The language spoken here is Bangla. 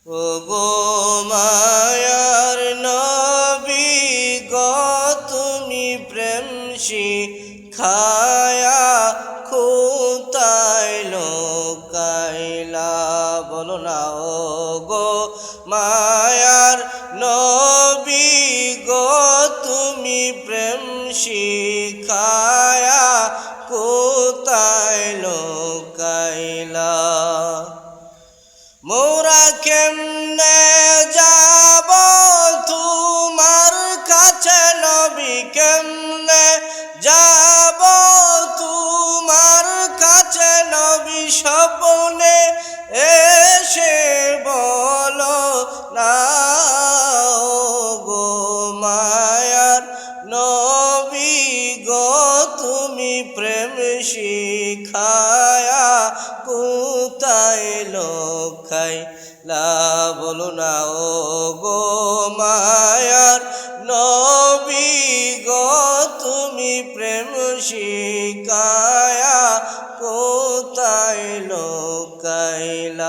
ও গো মায়ার নবী গো তুমি প্রেম শিখায়া কোথায় লোকাইলা বলো না ও গো মায়ার নবী গো তুমি প্রেম শিখায়া কোথায় লোকাইলা মোরা কেমনে যাব তোমার কাছে নবী কেমনে যাব তোমার কাছে নবী স্বপ্নে এসে বলো না গো মায়ার নবী গো তুমি প্রেম শিখায়া কোথায় লোকাইলা বলো না ও গো মায়ার নবী গো তুমি প্রেম শিখায়া কোথায় লোকাইলা।